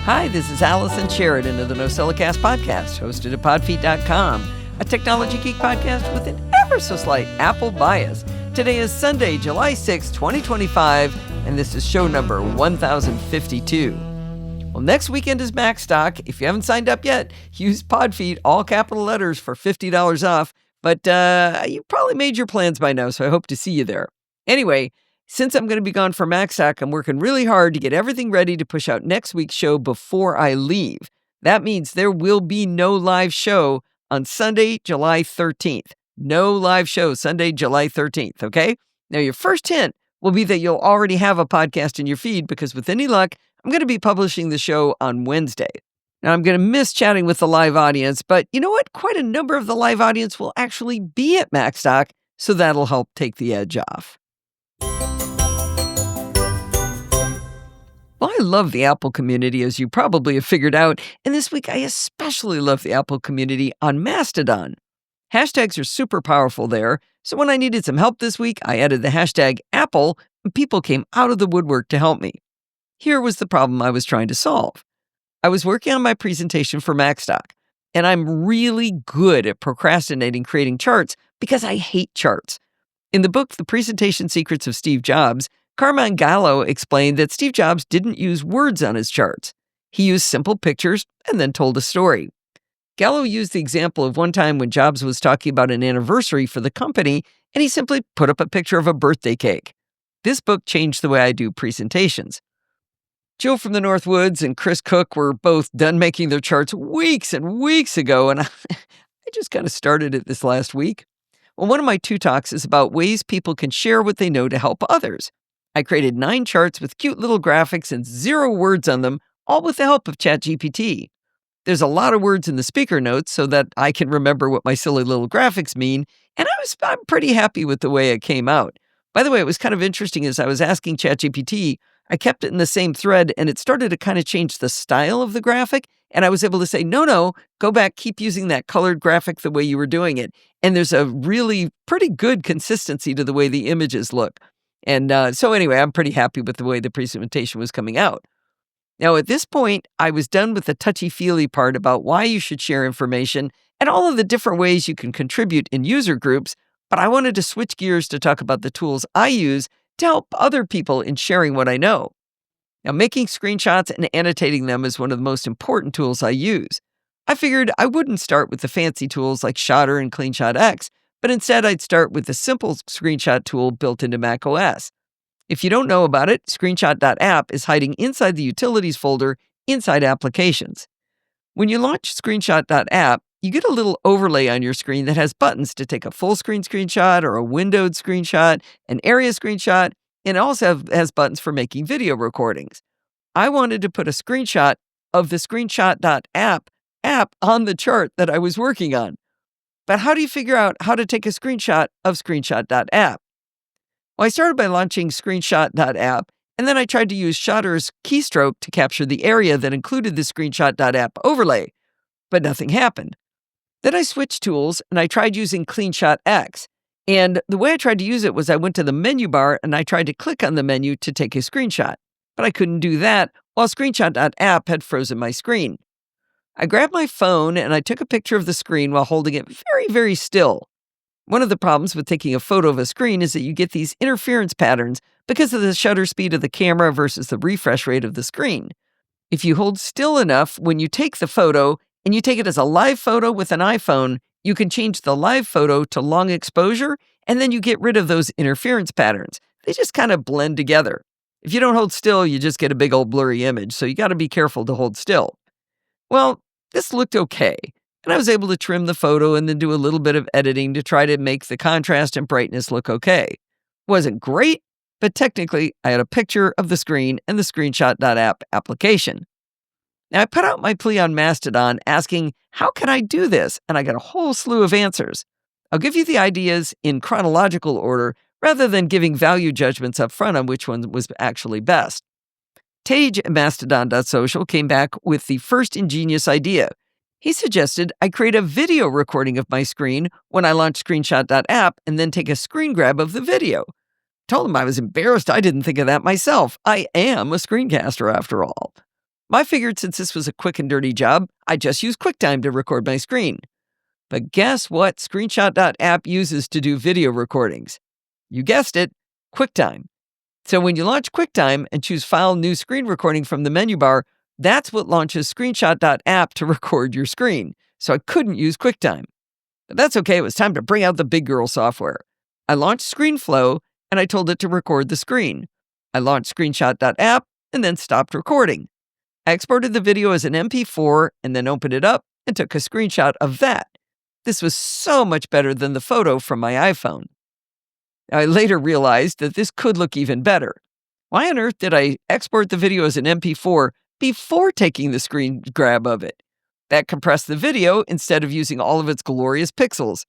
Hi, this is Allison Sheridan of the NoCellicast podcast, hosted at podfeet.com, a technology geek podcast with an ever so slight Apple bias. Today is Sunday, July 6, 2025, and this is show number 1052. Well, next weekend is MacStock. If you haven't signed up yet, use Podfeet, all capital letters, for $50 off. But you probably made your plans by now, so I hope to see you there. Anyway, since I'm going to be gone for MacStock, I'm working really hard to get everything ready to push out next week's show before I leave. That means there will be no live show on Sunday, July 13th. No live show Sunday, July 13th, okay? Now, your first hint will be that you'll already have a podcast in your feed because with any luck, I'm going to be publishing the show on Wednesday. Now, I'm going to miss chatting with the live audience, but you know what? Quite a number of the live audience will actually be at MacStock, so that'll help take the edge off. Well, I love the Apple community, as you probably have figured out, and this week I especially love the Apple community on Mastodon. Hashtags are super powerful there, so when I needed some help this week, I added the hashtag Apple, and people came out of the woodwork to help me. Here was the problem I was trying to solve. I was working on my presentation for MacStock, and I'm really good at procrastinating creating charts because I hate charts. In the book, The Presentation Secrets of Steve Jobs, Carmine Gallo explained that Steve Jobs didn't use words on his charts. He used simple pictures and then told a story. Gallo used the example of one time when Jobs was talking about an anniversary for the company, and he simply put up a picture of a birthday cake. This book changed the way I do presentations. Jill from the Northwoods and Chris Cook were both done making their charts weeks and weeks ago, and I just kind of started it this last week. Well, one of my 2 talks is about ways people can share what they know to help others. I created 9 charts with cute little graphics and 0 words on them, all with the help of ChatGPT. There's a lot of words in the speaker notes so that I can remember what my silly little graphics mean, and I'm pretty happy with the way it came out. By the way, it was kind of interesting as I was asking ChatGPT, I kept it in the same thread, and it started to kind of change the style of the graphic, and I was able to say, no, go back, keep using that colored graphic the way you were doing it. And there's a really pretty good consistency to the way the images look. And so anyway, I'm pretty happy with the way the presentation was coming out. Now, at this point, I was done with the touchy-feely part about why you should share information and all of the different ways you can contribute in user groups, but I wanted to switch gears to talk about the tools I use to help other people in sharing what I know. Now, making screenshots and annotating them is one of the most important tools I use. I figured I wouldn't start with the fancy tools like Shotter and CleanShot but instead I'd start with the simple screenshot tool built into macOS. If you don't know about it, Screenshot.app is hiding inside the Utilities folder inside Applications. When you launch Screenshot.app, you get a little overlay on your screen that has buttons to take a full screen screenshot or a windowed screenshot, an area screenshot, and it also has buttons for making video recordings. I wanted to put a screenshot of the Screenshot.app app on the chart that I was working on. But how do you figure out how to take a screenshot of Screenshot.app? Well, I started by launching Screenshot.app, and then I tried to use Shutter's keystroke to capture the area that included the Screenshot.app overlay, but nothing happened. Then I switched tools, and I tried using CleanShot. And the way I tried to use it was I went to the menu bar, and I tried to click on the menu to take a screenshot. But I couldn't do that while Screenshot.app had frozen my screen. I grabbed my phone and I took a picture of the screen while holding it very, very still. One of the problems with taking a photo of a screen is that you get these interference patterns because of the shutter speed of the camera versus the refresh rate of the screen. If you hold still enough when you take the photo and you take it as a live photo with an iPhone, you can change the live photo to long exposure and then you get rid of those interference patterns. They just kind of blend together. If you don't hold still, you just get a big old blurry image, so you got to be careful to hold still. Well, this looked okay, and I was able to trim the photo and then do a little bit of editing to try to make the contrast and brightness look okay. Wasn't great, but technically I had a picture of the screen and the Screenshot.app application. Now, I put out my plea on Mastodon asking, how can I do this? And I got a whole slew of answers. I'll give you the ideas in chronological order rather than giving value judgments up front on which one was actually best. Tage at Mastodon.social came back with the first ingenious idea. He suggested I create a video recording of my screen when I launch Screenshot.app and then take a screen grab of the video. Told him I was embarrassed I didn't think of that myself. I am a screencaster after all. I figured since this was a quick and dirty job, I'd just use QuickTime to record my screen. But guess what Screenshot.app uses to do video recordings? You guessed it, QuickTime. So when you launch QuickTime and choose File New Screen Recording from the menu bar, that's what launches Screenshot.app to record your screen. So I couldn't use QuickTime. But that's okay, it was time to bring out the big girl software. I launched ScreenFlow and I told it to record the screen. I launched Screenshot.app and then stopped recording. I exported the video as an MP4 and then opened it up and took a screenshot of that. This was so much better than the photo from my iPhone. I later realized that this could look even better. Why on earth did I export the video as an MP4 before taking the screen grab of it? That compressed the video instead of using all of its glorious pixels.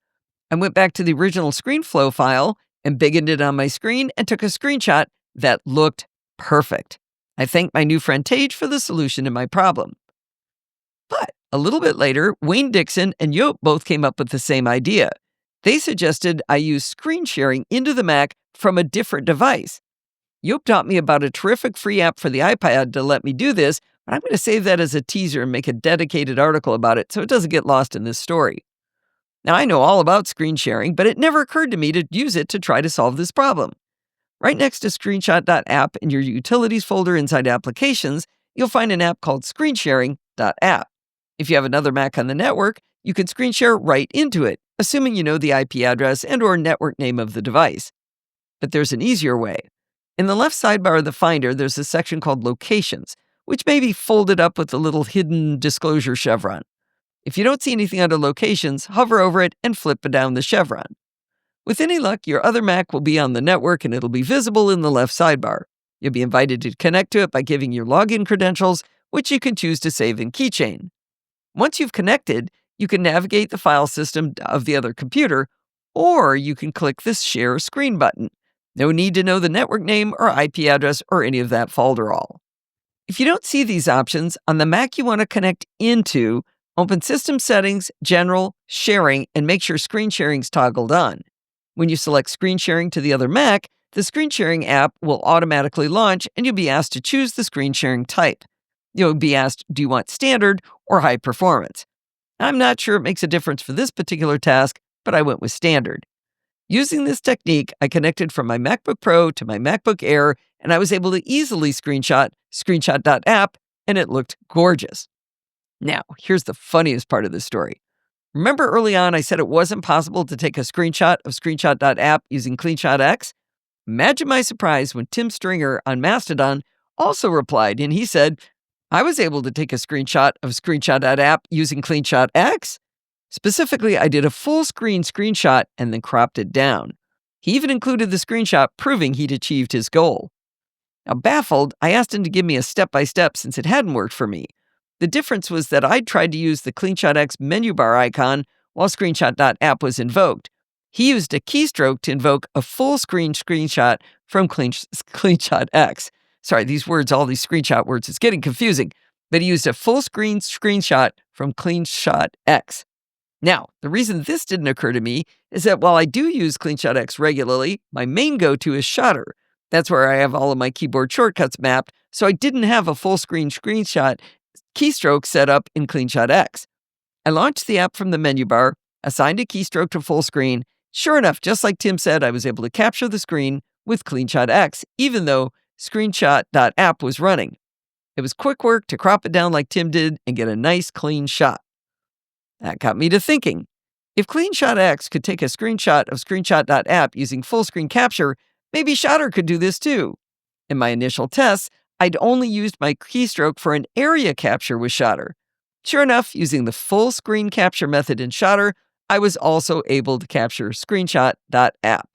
I went back to the original ScreenFlow file and bigged it on my screen and took a screenshot that looked perfect. I thanked my new friend Tage for the solution to my problem. But a little bit later, Wayne Dixon and Yope both came up with the same idea. They suggested I use screen sharing into the Mac from a different device. Yope taught me about a terrific free app for the iPad to let me do this, but I'm going to save that as a teaser and make a dedicated article about it so it doesn't get lost in this story. Now, I know all about screen sharing, but it never occurred to me to use it to try to solve this problem. Right next to Screenshot.app in your Utilities folder inside Applications, you'll find an app called Screensharing.app. If you have another Mac on the network, you can screen share right into it, assuming you know the IP address and/or network name of the device. But there's an easier way. In the left sidebar of the Finder, there's a section called Locations, which may be folded up with a little hidden disclosure chevron. If you don't see anything under Locations, hover over it and flip down the chevron. With any luck, your other Mac will be on the network and it'll be visible in the left sidebar. You'll be invited to connect to it by giving your login credentials, which you can choose to save in Keychain. Once you've connected, you can navigate the file system of the other computer, or you can click this Share Screen button. No need to know the network name or IP address or any of that folderol. If you don't see these options, on the Mac you want to connect into, open System Settings, General, Sharing, and make sure Screen Sharing's toggled on. When you select Screen Sharing to the other Mac, the Screen Sharing app will automatically launch and you'll be asked to choose the screen sharing type. You'll be asked, do you want standard or high performance? I'm not sure it makes a difference for this particular task, but I went with standard. Using this technique, I connected from my MacBook Pro to my MacBook Air, and I was able to easily Screenshot.app, and it looked gorgeous. Now, here's the funniest part of this story. Remember early on I said it wasn't possible to take a screenshot of Screenshot.app using CleanShot-X? Imagine my surprise when Tim Stringer on Mastodon also replied, and he said, I was able to take a screenshot of Screenshot.app using CleanShot-X. Specifically, I did a full screen screenshot and then cropped it down. He even included the screenshot proving he'd achieved his goal. Now, baffled, I asked him to give me a step-by-step since it hadn't worked for me. The difference was that I'd tried to use the CleanShot-X menu bar icon while Screenshot.app was invoked. He used a keystroke to invoke a full screen screenshot from CleanShot-X. Sorry, these words, all these screenshot words, it's getting confusing. But he used a full screen screenshot from CleanShot-X. Now, the reason this didn't occur to me is that while I do use CleanShot-X regularly, my main go-to is Shutter. That's where I have all of my keyboard shortcuts mapped, so I didn't have a full screen screenshot keystroke set up in CleanShot-X. I launched the app from the menu bar, assigned a keystroke to full screen. Sure enough, just like Tim said, I was able to capture the screen with CleanShot-X, even though Screenshot.app was running. It was quick work to crop it down like Tim did and get a nice clean shot. That got me to thinking. If CleanShot-X could take a screenshot of Screenshot.app using full screen capture, maybe Shutter could do this too. In my initial tests, I'd only used my keystroke for an area capture with Shutter. Sure enough, using the full screen capture method in Shutter, I was also able to capture Screenshot.app.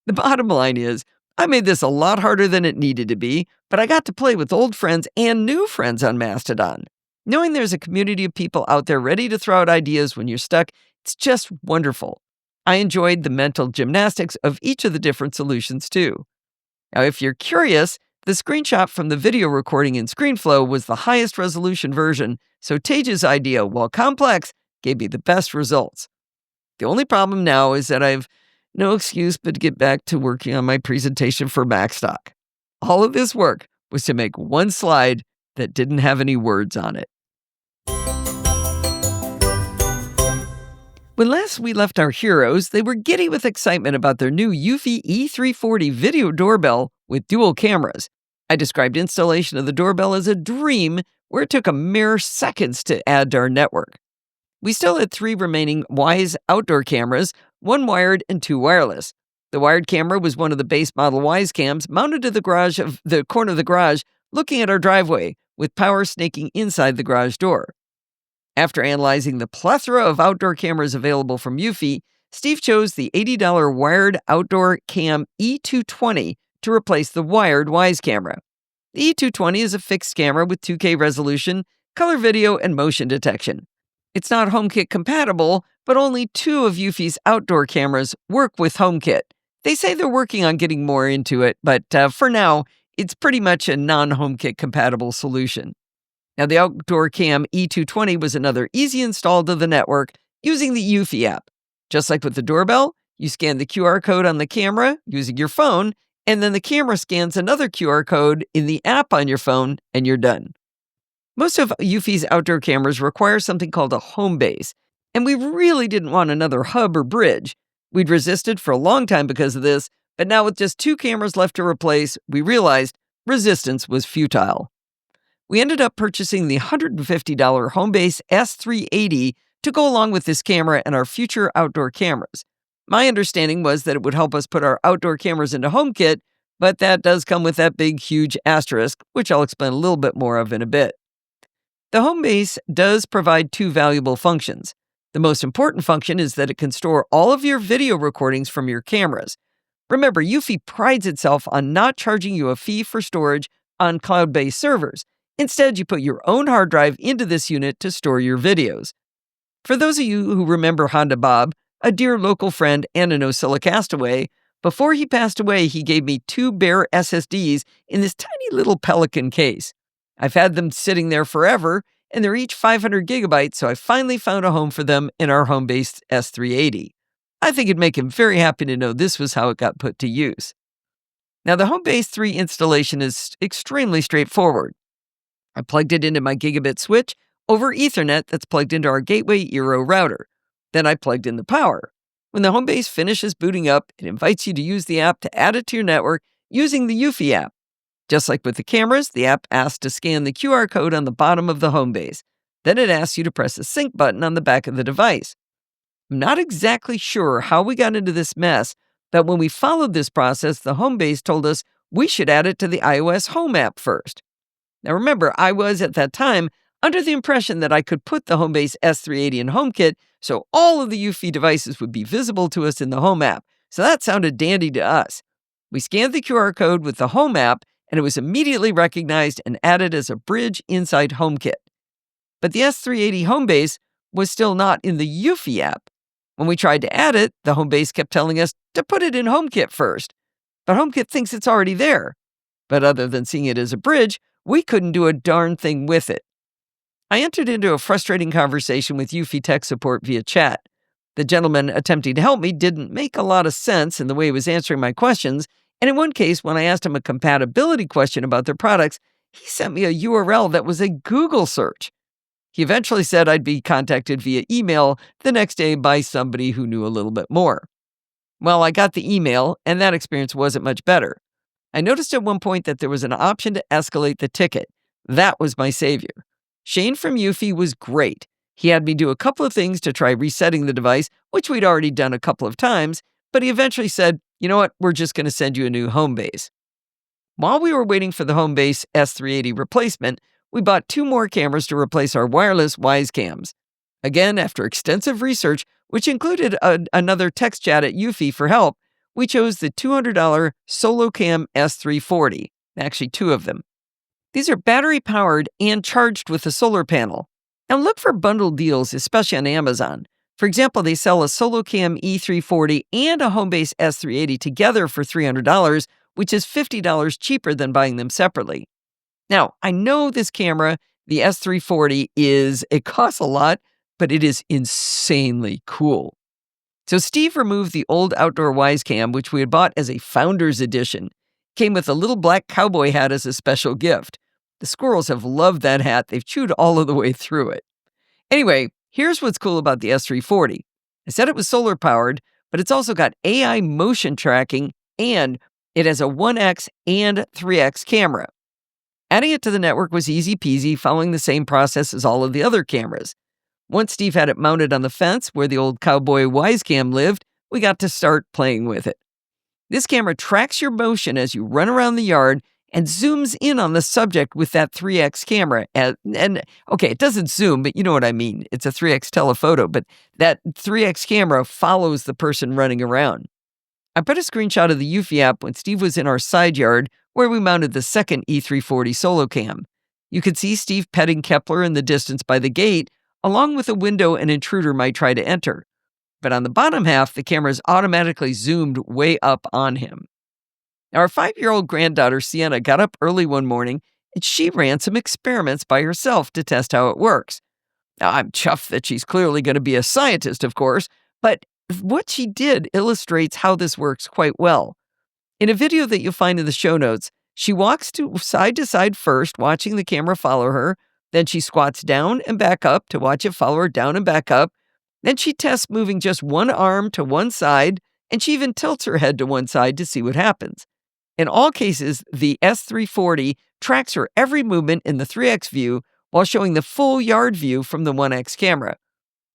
The bottom line is, I made this a lot harder than it needed to be, but I got to play with old friends and new friends on Mastodon. Knowing there's a community of people out there ready to throw out ideas when you're stuck, it's just wonderful. I enjoyed the mental gymnastics of each of the different solutions too. Now, if you're curious, the screenshot from the video recording in ScreenFlow was the highest resolution version, so Tage's idea, while complex, gave me the best results. The only problem now is that I've no excuse but to get back to working on my presentation for MacStock. All of this work was to make one slide that didn't have any words on it. When last we left our heroes, they were giddy with excitement about their new Eufy E340 video doorbell with dual cameras. I described installation of the doorbell as a dream, where it took a mere seconds to add to our network. We still had 3 remaining Wyze outdoor cameras, 1 wired and 2 wireless. The wired camera was one of the base model Wyze cams mounted to the corner of the garage, looking at our driveway, with power snaking inside the garage door. After analyzing the plethora of outdoor cameras available from Eufy, Steve chose the $80 wired outdoor cam E220 to replace the wired Wyze camera. The E220 is a fixed camera with 2K resolution, color video, and motion detection. It's not HomeKit compatible, but only 2 of Eufy's outdoor cameras work with HomeKit. They say they're working on getting more into it, but for now, it's pretty much a non-HomeKit compatible solution. Now, the outdoor cam E220 was another easy install to the network using the Eufy app. Just like with the doorbell, you scan the QR code on the camera using your phone, and then the camera scans another QR code in the app on your phone, and you're done. Most of Eufy's outdoor cameras require something called a HomeBase, and we really didn't want another hub or bridge. We'd resisted for a long time because of this, but now with just 2 cameras left to replace, we realized resistance was futile. We ended up purchasing the $150 HomeBase S380 to go along with this camera and our future outdoor cameras. My understanding was that it would help us put our outdoor cameras into HomeKit, but that does come with that big, huge asterisk, which I'll explain a little bit more of in a bit. The HomeBase does provide 2 valuable functions. The most important function is that it can store all of your video recordings from your cameras. Remember, Eufy prides itself on not charging you a fee for storage on cloud-based servers. Instead, you put your own hard drive into this unit to store your videos. For those of you who remember Honda Bob, a dear local friend and a NoCellicast away, before he passed away, he gave me 2 bare SSDs in this tiny little Pelican case. I've had them sitting there forever, and they're each 500 gigabytes, so I finally found a home for them in our HomeBase S380. I think it'd make him very happy to know this was how it got put to use. Now, the HomeBase 3 installation is extremely straightforward. I plugged it into my gigabit switch over Ethernet that's plugged into our gateway Eero router. Then I plugged in the power. When the HomeBase finishes booting up, it invites you to use the app to add it to your network using the Eufy app. Just like with the cameras, the app asks to scan the QR code on the bottom of the HomeBase. Then it asks you to press the sync button on the back of the device. I'm not exactly sure how we got into this mess, but when we followed this process, the HomeBase told us we should add it to the iOS Home app first. Now remember, I was at that time under the impression that I could put the HomeBase S380 in HomeKit, so all of the Eufy devices would be visible to us in the Home app. So that sounded dandy to us. We scanned the QR code with the Home app, and it was immediately recognized and added as a bridge inside HomeKit. But the S380 HomeBase was still not in the Eufy app. When we tried to add it, the HomeBase kept telling us to put it in HomeKit first. But HomeKit thinks it's already there. But other than seeing it as a bridge, we couldn't do a darn thing with it. I entered into a frustrating conversation with Eufy tech support via chat. The gentleman attempting to help me didn't make a lot of sense in the way he was answering my questions, and in one case, when I asked him a compatibility question about their products, he sent me a URL that was a Google search. He eventually said I'd be contacted via email the next day by somebody who knew a little bit more. Well, I got the email, and that experience wasn't much better. I noticed at one point that there was an option to escalate the ticket. That was my savior. Shane from Eufy was great. He had me do a couple of things to try resetting the device, which we'd already done a couple of times, but he eventually said, you know what, we're just going to send you a new HomeBase. While we were waiting for the HomeBase S380 replacement, we bought 2 more cameras to replace our wireless Wyze cams. Again, after extensive research, which included another text chat at Eufy for help, we chose the $200 SoloCam S340, actually 2 of them. These are battery-powered and charged with a solar panel. Now look for bundled deals, especially on Amazon. For example, they sell a SoloCam E340 and a HomeBase S380 together for $300, which is $50 cheaper than buying them separately. Now, I know this camera, the S340, it costs a lot, but it is insanely cool. So Steve removed the old outdoor Wyze cam, which we had bought as a Founder's Edition. Came with a little black cowboy hat as a special gift. The squirrels have loved that hat. They've chewed all of the way through it. Anyway, here's what's cool about the S340. I said it was solar powered, but it's also got AI motion tracking and it has a 1x and 3x camera. Adding it to the network was easy peasy, following the same process as all of the other cameras. Once Steve had it mounted on the fence where the old cowboy Wisecam lived, we got to start playing with it. This camera tracks your motion as you run around the yard and zooms in on the subject with that 3x camera. And okay, it doesn't zoom, but you know what I mean. It's a 3x telephoto, but that 3x camera follows the person running around. I put a screenshot of the Eufy app when Steve was in our side yard where we mounted the second E340 SoloCam. You could see Steve petting Kepler in the distance by the gate, along with a window an intruder might try to enter. But on the bottom half, the camera's automatically zoomed way up on him. Now, our 5-year-old granddaughter, Sienna, got up early one morning and she ran some experiments by herself to test how it works. Now, I'm chuffed that she's clearly going to be a scientist, of course, but what she did illustrates how this works quite well. In a video that you'll find in the show notes, she walks to side first, watching the camera follow her. Then she squats down and back up to watch it follow her down and back up. Then she tests moving just one arm to one side, and she even tilts her head to one side to see what happens. In all cases, the S340 tracks her every movement in the 3x view while showing the full yard view from the 1x camera.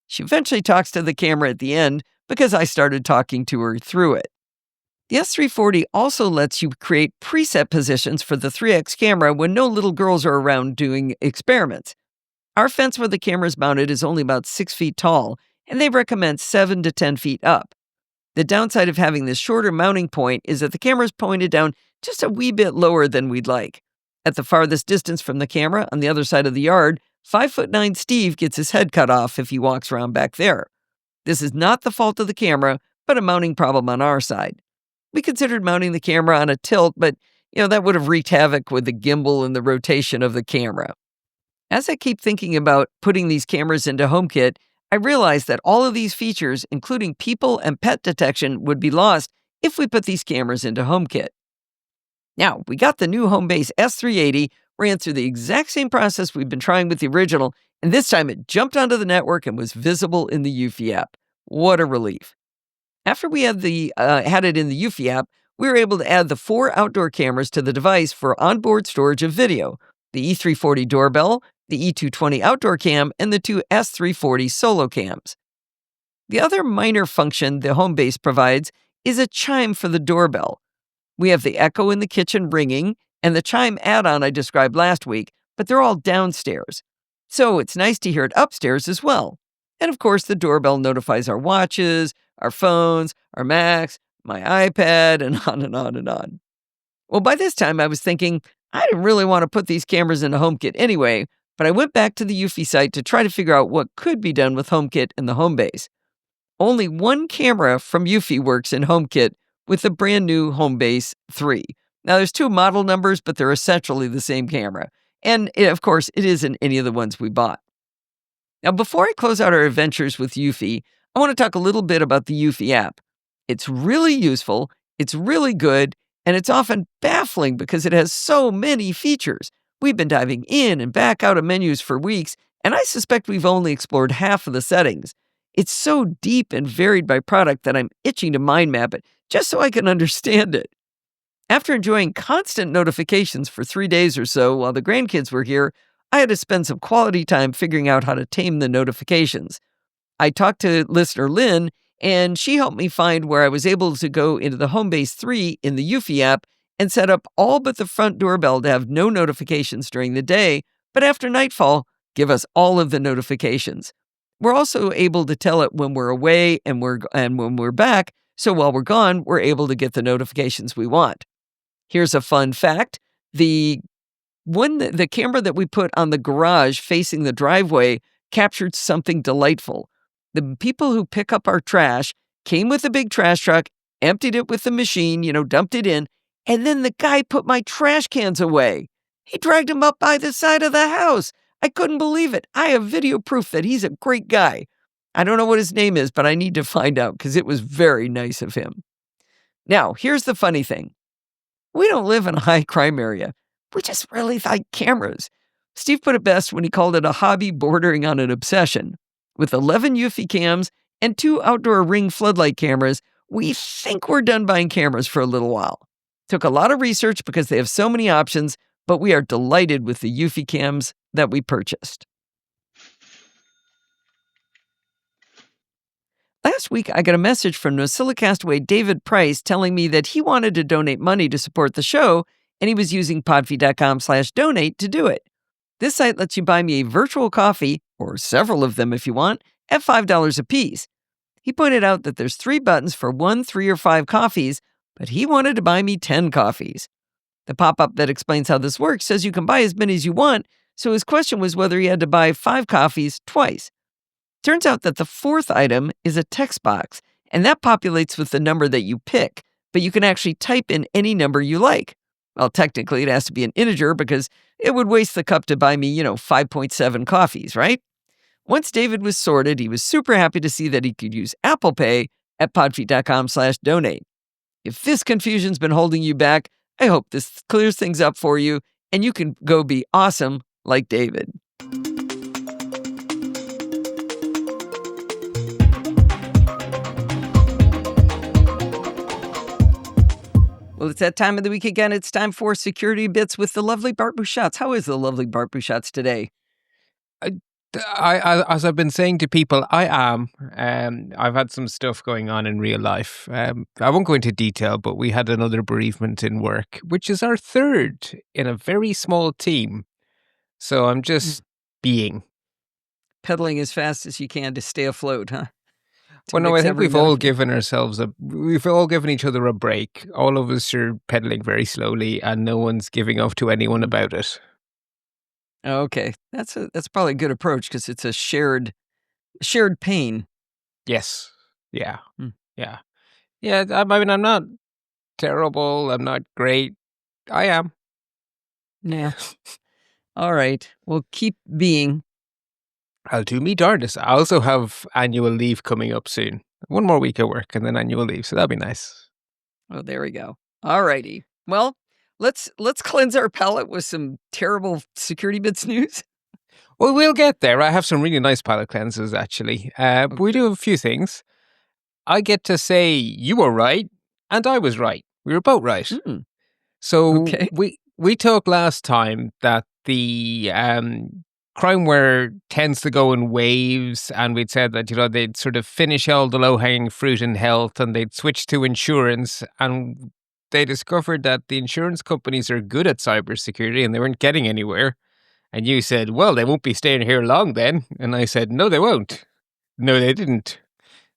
She eventually talks to the camera at the end because I started talking to her through it. The S340 also lets you create preset positions for the 3x camera when no little girls are around doing experiments. Our fence where the camera is mounted is only about 6 feet tall, and they recommend 7 to 10 feet up. The downside of having this shorter mounting point is that the camera is pointed down just a wee bit lower than we'd like. At the farthest distance from the camera, on the other side of the yard, 5'9" Steve gets his head cut off if he walks around back there. This is not the fault of the camera, but a mounting problem on our side. We considered mounting the camera on a tilt, but that would have wreaked havoc with the gimbal and the rotation of the camera. As I keep thinking about putting these cameras into HomeKit, I realized that all of these features, including people and pet detection, would be lost if we put these cameras into HomeKit. Now, we got the new HomeBase S380, ran through the exact same process we've been trying with the original, and this time it jumped onto the network and was visible in the Eufy app. What a relief. After we had it in the Eufy app, we were able to add the 4 outdoor cameras to the device for onboard storage of video, the E340 doorbell, the E220 outdoor cam, and the 2 S340 SoloCams. The other minor function the HomeBase provides is a chime for the doorbell. We have the Echo in the kitchen ringing and the chime add-on I described last week, but they're all downstairs. So it's nice to hear it upstairs as well. And of course, the doorbell notifies our watches, our phones, our Macs, my iPad, and on and on and on. Well, by this time, I was thinking, I didn't really want to put these cameras into HomeKit anyway, but I went back to the Eufy site to try to figure out what could be done with HomeKit and the HomeBase. Only one camera from Eufy works in HomeKit with the brand new HomeBase 3. Now, there's 2 model numbers, but they're essentially the same camera. And, of course, it isn't any of the ones we bought. Now, before I close out our adventures with Eufy, I want to talk a little bit about the Eufy app. It's really useful, it's really good, and it's often baffling because it has so many features. We've been diving in and back out of menus for weeks, and I suspect we've only explored half of the settings. It's so deep and varied by product that I'm itching to mind map it just so I can understand it. After enjoying constant notifications for 3 days or so while the grandkids were here, I had to spend some quality time figuring out how to tame the notifications. I talked to listener Lynn, and she helped me find where I was able to go into the HomeBase 3 in the Eufy app and set up all but the front doorbell to have no notifications during the day, but after nightfall, give us all of the notifications. We're also able to tell it when we're away and when we're back, so while we're gone, we're able to get the notifications we want. Here's a fun fact. The camera that we put on the garage facing the driveway captured something delightful. The people who pick up our trash came with a big trash truck, emptied it with the machine, dumped it in, and then the guy put my trash cans away. He dragged them up by the side of the house. I couldn't believe it. I have video proof that he's a great guy. I don't know what his name is, but I need to find out because it was very nice of him. Now, here's the funny thing. We don't live in a high crime area, We just really like cameras. Steve put it best when he called it a hobby bordering on an obsession. With 11 Eufy cams and 2 outdoor Ring floodlight cameras, we think we're done buying cameras for a little while. Took a lot of research because they have so many options, but we are delighted with the Eufy cams that we purchased. Last week, I got a message from NoCellicast David Price telling me that he wanted to donate money to support the show, and he was using podfeed.com/donate to do it. This site lets you buy me a virtual coffee, or several of them if you want, at $5 a piece. He pointed out that there's 3 buttons for 1, 3, or 5 coffees, but he wanted to buy me 10 coffees. The pop-up that explains how this works says you can buy as many as you want, so his question was whether he had to buy 5 coffees twice. Turns out that the 4th item is a text box, and that populates with the number that you pick, but you can actually type in any number you like. Well, technically, it has to be an integer because it would waste the cup to buy me, 5.7 coffees, right? Once David was sorted, he was super happy to see that he could use Apple Pay at podfeed.com/donate. If this confusion's been holding you back, I hope this clears things up for you, and you can go be awesome like David. Well, it's that time of the week again. It's time for Security Bits with the lovely Bart Bouchatz. How is the lovely Bart Bouchatz today? As I've been saying to people, I am. I've had some stuff going on in real life. I won't go into detail, but we had another bereavement in work, which is our 3rd in a very small team. So I'm just being. Pedaling as fast as you can to stay afloat, huh? Well, no, I think we've all given each other a break. All of us are pedaling very slowly, and no one's giving up to anyone about it. Okay, that's probably a good approach because it's a shared pain. Yes. Yeah. Yeah. Yeah. I mean, I'm not terrible. I'm not great. I am. Yeah. All right. Well, keep being. I'll do me darndest. I also have annual leave coming up soon. 1 more week of work and then annual leave, so that'll be nice. Oh, there we go. All righty. Well, let's cleanse our palate with some terrible Security Bits news. Well, we'll get there. I have some really nice palate cleansers, actually. But we do have a few things. I get to say you were right and I was right. We were both right. So we talked last time that the crimeware tends to go in waves, and we'd said that, they'd sort of finish all the low-hanging fruit in health and they'd switch to insurance, and they discovered that the insurance companies are good at cybersecurity and they weren't getting anywhere. And you said, well, they won't be staying here long then. And I said, no, they won't. No, they didn't.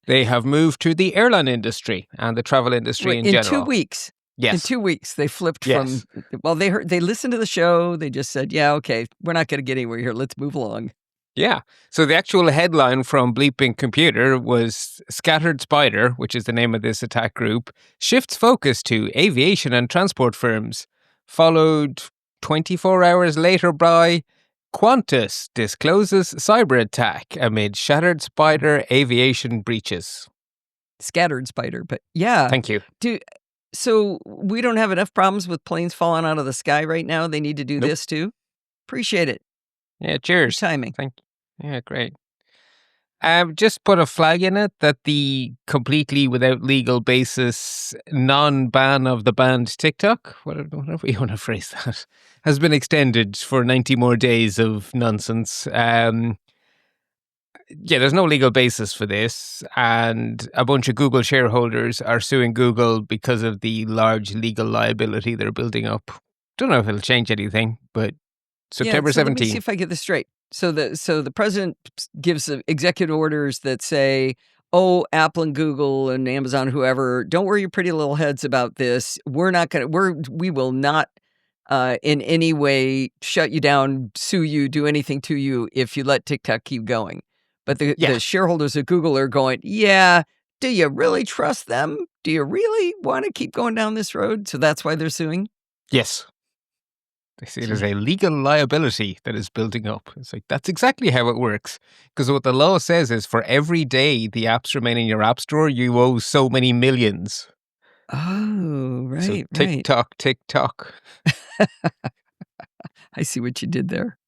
They have moved to the airline industry and the travel industry in general. In 2 weeks. Yes. In 2 weeks, they flipped from, they listened to the show. They just said, yeah, okay, we're not going to get anywhere here. Let's move along. Yeah. So the actual headline from Bleeping Computer was Scattered Spider, which is the name of this attack group, shifts focus to aviation and transport firms, followed 24 hours later by Qantas discloses cyber attack amid Shattered Spider aviation breaches. Scattered Spider, but yeah. Thank you. So we don't have enough problems with planes falling out of the sky right now. They need to do this too. Appreciate it. Yeah, cheers. Good timing. Thank you. Yeah, great. Just put a flag in it that the completely without legal basis non-ban of the banned TikTok, whatever you want to phrase that, has been extended for 90 more days of nonsense. Yeah, there's no legal basis for this, and a bunch of Google shareholders are suing Google because of the large legal liability they're building up. Don't know if it'll change anything, but September 17th. Let me see if I get this straight. So the president gives executive orders that say, oh, Apple and Google and Amazon, whoever, don't worry your pretty little heads about this. We will not in any way shut you down, sue you, do anything to you if you let TikTok keep going. But the shareholders of Google are going, yeah, do you really trust them? Do you really want to keep going down this road? So that's why they're suing? Yes. They see it as a legal liability that is building up. It's like, that's exactly how it works. Because what the law says is for every day the apps remain in your app store, you owe so many millions. Oh, right, so TikTok. I see what you did there.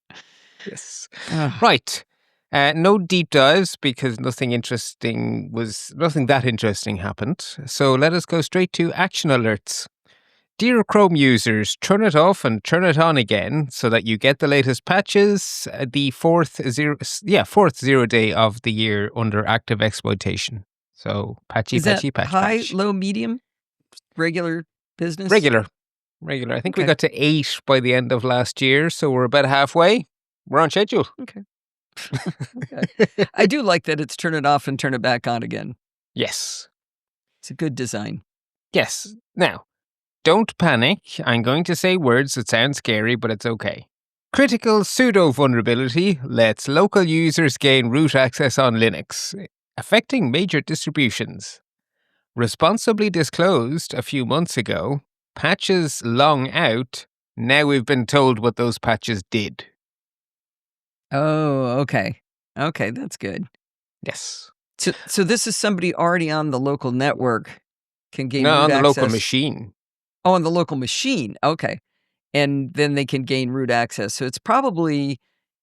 Yes. Ugh. Right. No deep dives because nothing that interesting happened. So let us go straight to action alerts. Dear Chrome users, turn it off and turn it on again so that you get the latest patches. The fourth 0 day of the year under active exploitation. So patchy, Is that patchy, patch, high, patch. low, medium, regular business? Regular. I think we got to 8 by the end of last year, so we're about halfway. We're on schedule. Okay. I do like that it's turn it off and turn it back on again. Yes. It's a good design. Yes. Now, don't panic. I'm going to say words that sound scary, but it's okay. Critical pseudo vulnerability lets local users gain root access on Linux, affecting major distributions. Responsibly disclosed a few months ago, patches long out. Now we've been told what those patches did. Oh, okay. Okay, that's good. Yes. So this is somebody already on the local network can gain No, root on the access. local machine. Oh, on the local machine. Okay. And then they can gain root access. So it's probably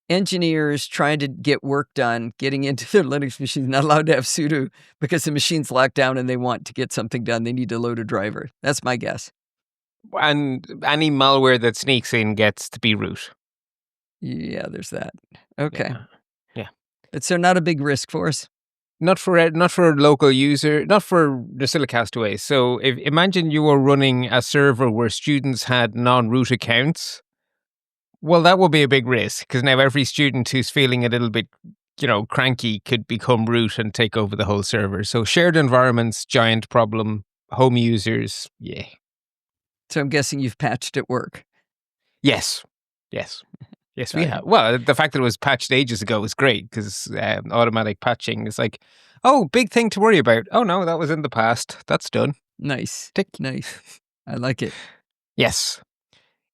engineers trying to get work done, getting into their Linux machines, not allowed to have sudo because the machine's locked down and they want to get something done. They need to load a driver. That's my guess. And any malware that sneaks in gets to be root. Yeah, there's that. Okay. Yeah. But so not a big risk for us. Not for a local user, not for NoCellicast away. So imagine you were running a server where students had non-root accounts. Well, that would be a big risk because now every student who's feeling a little bit, cranky could become root and take over the whole server. So shared environments, giant problem. Home users, yeah. So I'm guessing you've patched at work. Yes, we have. Well, the fact that it was patched ages ago was great because automatic patching is like, oh, big thing to worry about. Oh no, that was in the past. That's done. Nice. Tick. Nice. I like it. Yes.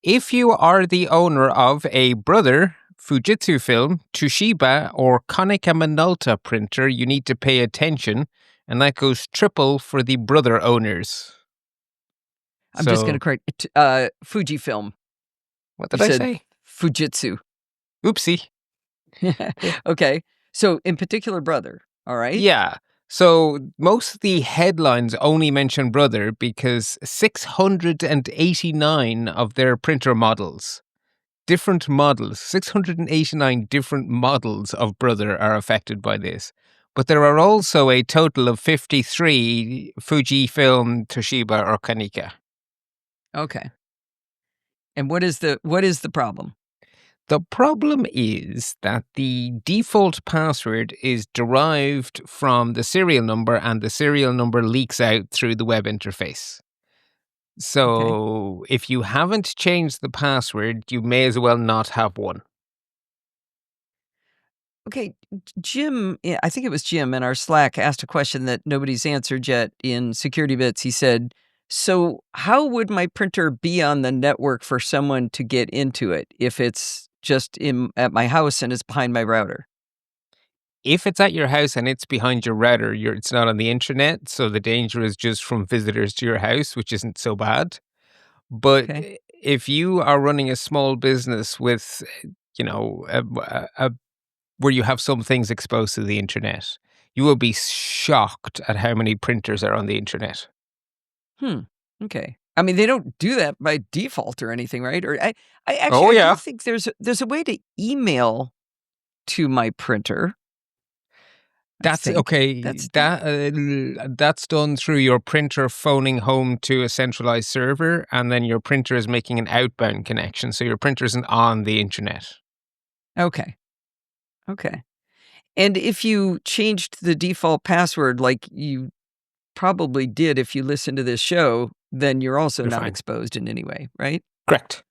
If you are the owner of a Brother, Fujitsu Film, Toshiba, or Konica Minolta printer, you need to pay attention, and that goes triple for the Brother owners. I'm just going to correct Fujifilm. What did I say? Fujitsu. Oopsie. Okay. So in particular, Brother. All right. Yeah. So most of the headlines only mention Brother because 689 of their printer models, 689 different models of Brother are affected by this. But there are also a total of 53 Fujifilm, Toshiba, or Konica. Okay. And what is the problem? The problem is that the default password is derived from the serial number and the serial number leaks out through the web interface. So if you haven't changed the password, you may as well not have one. Okay, Jim, I think it was Jim in our Slack asked a question that nobody's answered yet in Security Bits. He said, so how would my printer be on the network for someone to get into it if it's just at my house and it's behind my router? If it's at your house and it's behind your router, it's not on the internet, so the danger is just from visitors to your house, which isn't so bad. But if you are running a small business with, where you have some things exposed to the internet, you will be shocked at how many printers are on the internet. Okay. I mean, they don't do that by default or anything, right? Or I do think there's a way to email to my printer. That's okay. That's done through your printer phoning home to a centralized server, and then your printer is making an outbound connection. So your printer isn't on the internet. Okay. And if you changed the default password like you probably did if you listen to this show, then you're also not exposed in any way, right? Correct.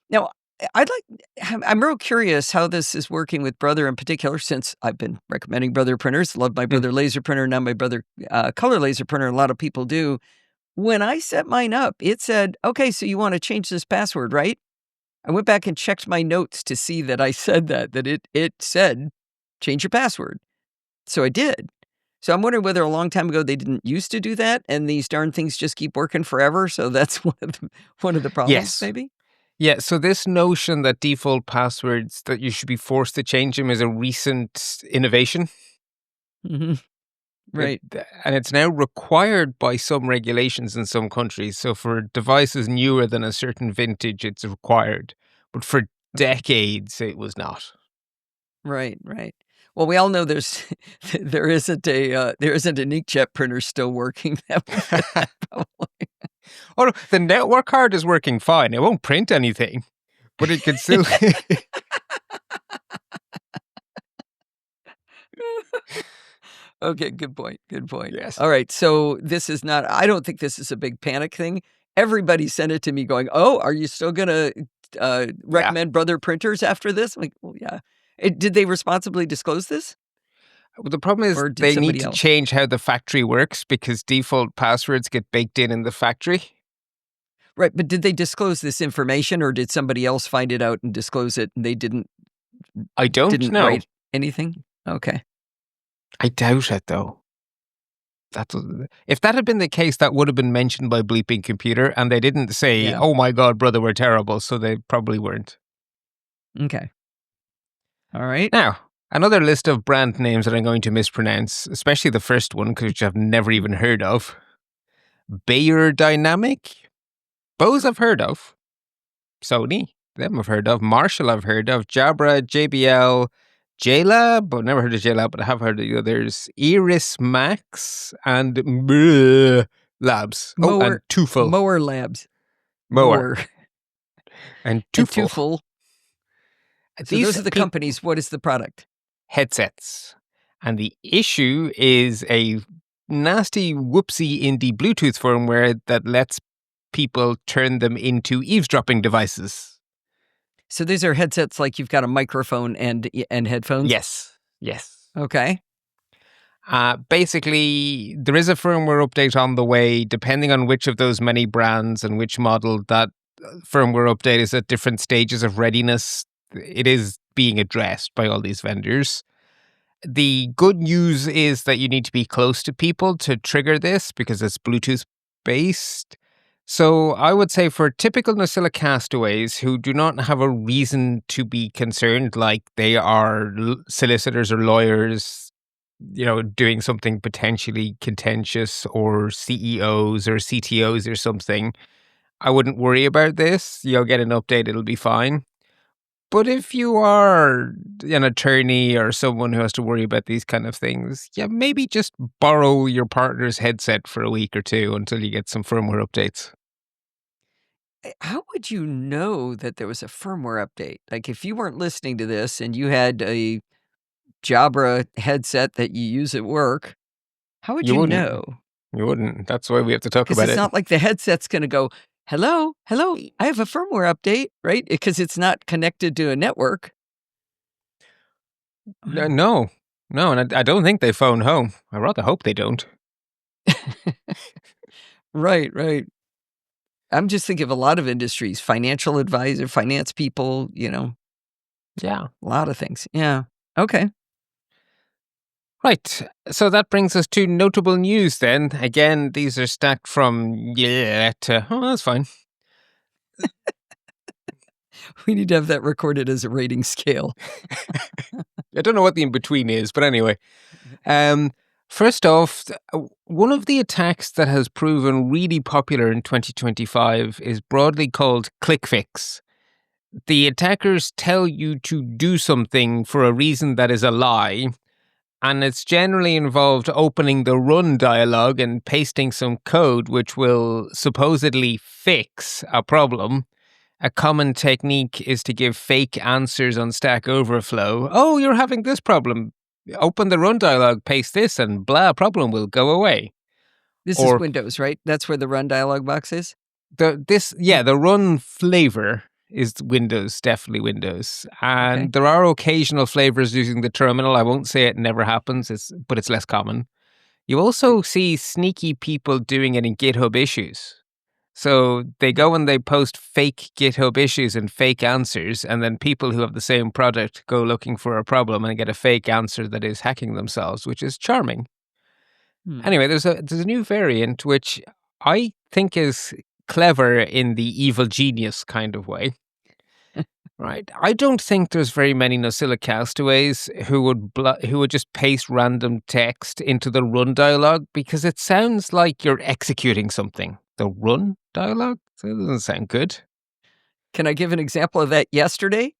Now, I'm real curious how this is working with Brother in particular, since I've been recommending Brother printers. Love my Brother laser printer, now my Brother color laser printer. A lot of people do. When I set mine up, it said, okay, so you want to change this password, right? I went back and checked my notes to see that I said that it said, change your password. So I did. So I'm wondering whether a long time ago they didn't used to do that and these darn things just keep working forever. So that's one of the problems, maybe? Yeah, so this notion that default passwords, that you should be forced to change them, is a recent innovation. Hmm. Right. And it's now required by some regulations in some countries. So for devices newer than a certain vintage, it's required. But for Okay. decades, it was not. Right. Right. Well, we all know there isn't a inkjet printer still working that will fit that probably. Oh, no, the network card is working fine. It won't print anything, but it can still. Okay, good point, good point. Yes. All right, so this is not I don't think this is a big panic thing. Everybody sent it to me going, "Oh, are you still gonna, Yeah. recommend Brother printers after this?" I'm like, "Well, yeah." Did they responsibly disclose this, Well, the problem is or did they need somebody to else? change how the factory works because default passwords get baked in the factory. Right, but did they disclose this information, or did somebody else find it out and disclose it, and they I don't didn't know. write anything? Okay. I doubt it, though. If that had been the case, that would have been mentioned by Bleeping Computer, and they didn't say, Yeah. "Oh my God, brother, we're terrible," so they probably weren't. Okay. All right. Now, another list of brand names that I'm going to mispronounce, especially the first one, which I've never even heard of. Bayer Dynamic. Bose I've heard of. Sony, them I've heard of. Marshall I've heard of. Jabra, JBL, JLab. I've never heard of JLab, but I have heard of the others. Iris Max and Labs. Oh, and Tufel. Mower Labs. Mower. And And Tufel. Tufel. So These those are the companies. What is the product? headsets. And the issue is a nasty whoopsie indie Bluetooth firmware that lets people turn them into eavesdropping devices. So these are headsets like you've got a microphone and headphones? Yes. Yes. Okay. Basically, there is a firmware update on the way. Depending on which of those many brands and which model, that firmware update is at different stages of readiness. It is being addressed by all these vendors. The good news is that you need to be close to people to trigger this because it's Bluetooth based. So I would say for typical NoCellicastaways who do not have a reason to be concerned, like they are solicitors or lawyers, doing something potentially contentious, or CEOs or CTOs or something, I wouldn't worry about this. You'll get an update, it'll be fine. But if you are an attorney or someone who has to worry about these kind of things, yeah, maybe just borrow your partner's headset for a week or two until you get some firmware updates. How would you know that there was a firmware update? Like if you weren't listening to this and you had a Jabra headset that you use at work, how would You you wouldn't. know? You wouldn't. That's why we have to talk Because about it's it. not like the headset's going to go, hello, hello, I have a firmware update, right? Because it's not connected to a network. No, and I don't think they phone home. I rather hope they don't. Right, right. I'm just thinking of a lot of industries, financial advisor, finance people, Yeah. a lot of things. Yeah. Okay. Right. So that brings us to notable news then. Again, these are stacked from yeah to, that's fine. We need to have that recorded as a rating scale. I don't know what the in-between is, but anyway. First off, one of the attacks that has proven really popular in 2025 is broadly called clickfix. The attackers tell you to do something for a reason that is a lie, and it's generally involved opening the run dialog and pasting some code which will supposedly fix a problem. A common technique is to give fake answers on Stack Overflow. Oh, you're having this problem. Open the run dialog, paste this, and blah, problem will go away. This is Or Windows, right? That's where the run dialog box is? the run flavor is Windows, definitely Windows. And Okay. there are occasional flavors using the terminal. I won't say it never happens, but it's less common. You also see sneaky people doing it in GitHub issues. So they go and they post fake GitHub issues and fake answers, and then people who have the same product go looking for a problem and get a fake answer that is hacking themselves, which is charming. Anyway, there's a new variant which I think is clever in the evil genius kind of way. Right. I don't think there's very many NoCellicastaways who would just paste random text into the run dialog because it sounds like you're executing something. The run dialog? That doesn't sound good. Can I give an example of that yesterday?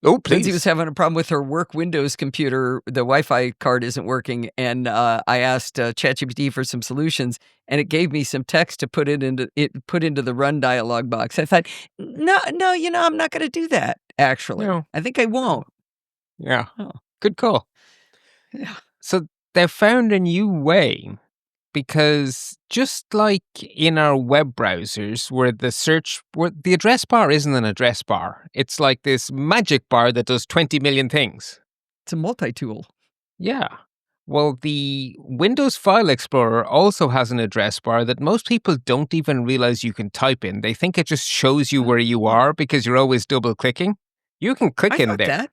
Oh, Lindsay was please. having a problem with her work Windows computer. The Wi-Fi card isn't working, and I asked ChatGPT for some solutions, and it gave me some text to put into the run dialog box. I thought, no, I'm not going to do that. Actually, No. I think I won't. Yeah. Oh, Good call. yeah. So they found a new way because just like in our web browsers where the address bar isn't an address bar. It's like this magic bar that does 20 million things. It's a multi-tool. Yeah. Well, the Windows File Explorer also has an address bar that most people don't even realize you can type in. They think it just shows you where you are because you're always double clicking. You can click I in thought there. that.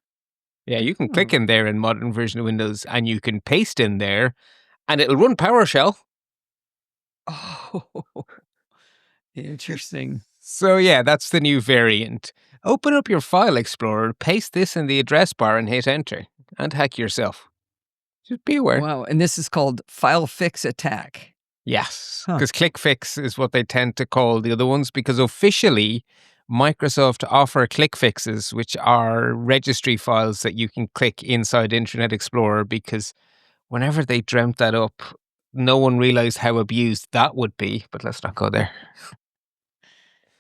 Yeah, you can click Oh. in there in modern version of Windows and you can paste in there and it'll run PowerShell. Oh, interesting. So yeah, that's the new variant. Open up your File Explorer, paste this in the address bar and hit enter and hack yourself. Just be aware. Wow, and this is called file fix attack. Yes, Huh. because click fix is what they tend to call the other ones because officially Microsoft offer click fixes, which are registry files that you can click inside Internet Explorer because whenever they dreamt that up, no one realized how abused that would be, but let's not go there.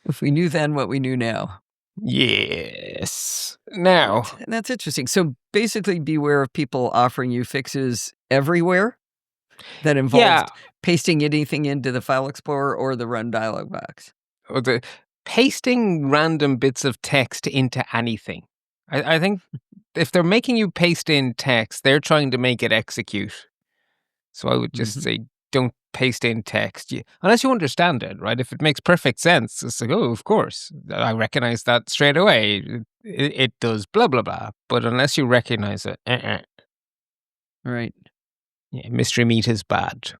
If we knew then what we knew now. Yes. Now, That's interesting. So basically, beware of people offering you fixes everywhere that yeah, involved pasting anything into the File Explorer or the Run dialog box. the pasting random bits of text into anything. I think if they're making you paste in text, they're trying to make it execute. So I would just say don't paste in text. Unless you understand it, right? If it makes perfect sense, it's like, oh, of course. I recognize that straight away. It does blah, blah, blah. But unless you recognize it, Right. yeah, mystery meat is bad.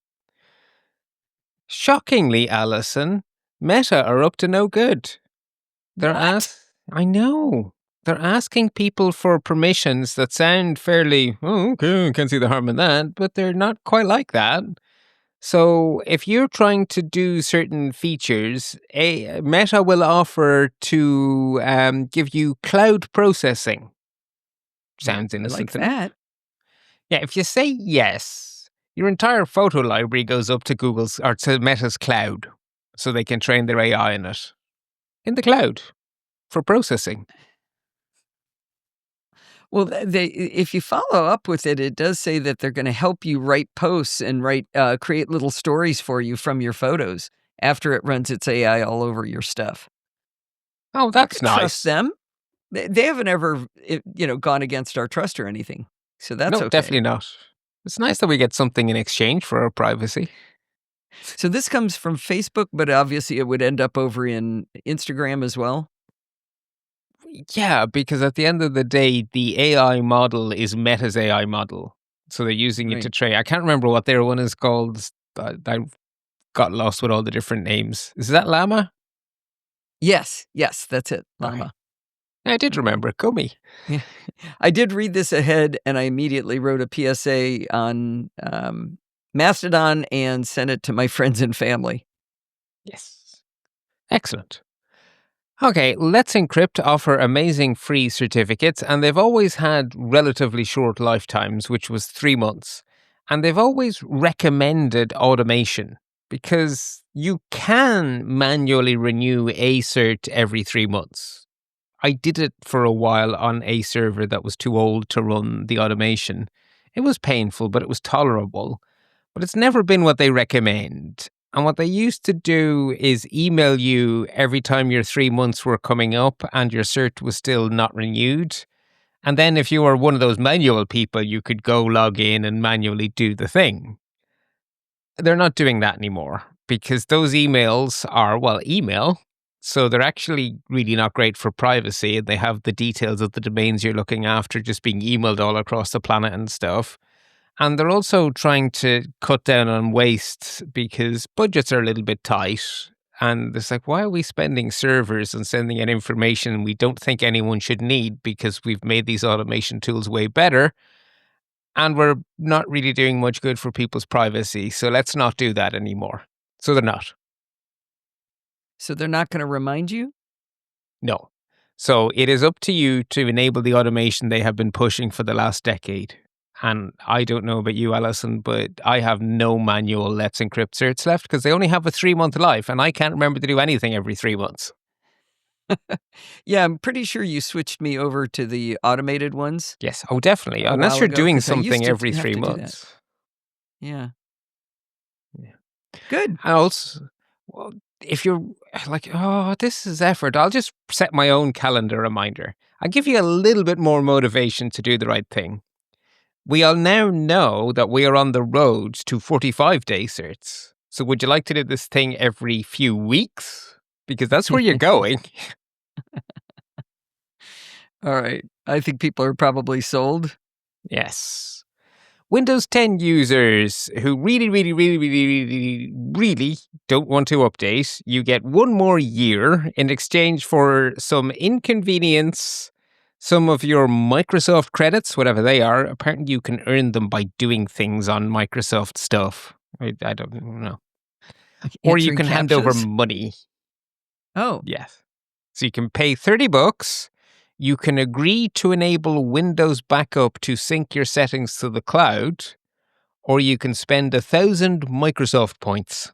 Shockingly, Alison, Meta are up to no good. I know. They're asking people for permissions that sound fairly, oh, okay, can't see the harm in that, but they're not quite like that. So if you're trying to do certain features, Meta will offer to give you cloud processing. Sounds I innocent like enough. that. Yeah, if you say yes, your entire photo library goes up to to Meta's cloud, so they can train their AI in it. In the cloud. For processing. Well, if you follow up with it, it does say that they're going to help you write posts and create little stories for you from your photos after it runs its AI all over your stuff. Oh, You that's can trust nice. them. They haven't ever, gone against our trust or anything. So that's No, okay. definitely not. It's nice that we get something in exchange for our privacy. So this comes from Facebook, but obviously it would end up over in Instagram as well. Yeah, because at the end of the day, the AI model is Meta's AI model. So they're using it to Right. train. I can't remember what their one is called. I got lost with all the different names. Is that Llama? Yes, that's it, Okay. Llama. I did remember. Go me. Yeah. I did read this ahead, and I immediately wrote a PSA on Mastodon and sent it to my friends and family. Yes. Excellent. Okay, Let's Encrypt offer amazing free certificates, and they've always had relatively short lifetimes, which was 3 months. And they've always recommended automation because you can manually renew a cert every 3 months. I did it for a while on a server that was too old to run the automation. It was painful, but it was tolerable. But it's never been what they recommend. And what they used to do is email you every time your 3 months were coming up and your cert was still not renewed. And then if you were one of those manual people, you could go log in and manually do the thing. They're not doing that anymore because those emails are, well, email. So they're actually really not great for privacy. And they have the details of the domains you're looking after just being emailed all across the planet and stuff. And they're also trying to cut down on waste because budgets are a little bit tight. And it's like, why are we spending servers and sending in information we don't think anyone should need because we've made these automation tools way better and we're not really doing much good for people's privacy. So let's not do that anymore. So they're not. So they're not going to remind you? No. So it is up to you to enable the automation they have been pushing for the last decade. And I don't know about you, Alison, but I have no manual Let's Encrypt certs left because they only have a 3-month life and I can't remember to do anything every 3 months. Yeah, I'm pretty sure you switched me over to the automated ones. Yes. Oh, definitely. Unless you're doing something every 3 to months. Yeah. Yeah. Good. And also, well, if you're like, oh, this is effort, I'll just set my own calendar reminder. I'll give you a little bit more motivation to do the right thing. We all now know that we are on the road to 45-day certs. So would you like to do this thing every few weeks? Because that's where you're going. All right. I think people are probably sold. Yes. Windows 10 users who really don't want to update, you get 1 more year in exchange for some inconvenience. Some of your Microsoft credits, whatever they are, apparently you can earn them by doing things on Microsoft stuff. I don't know. Like or you can answering hand over captchas? money. Oh, Yes. So you can pay $30. You can agree to enable Windows backup to sync your settings to the cloud, or you can spend 1,000 Microsoft points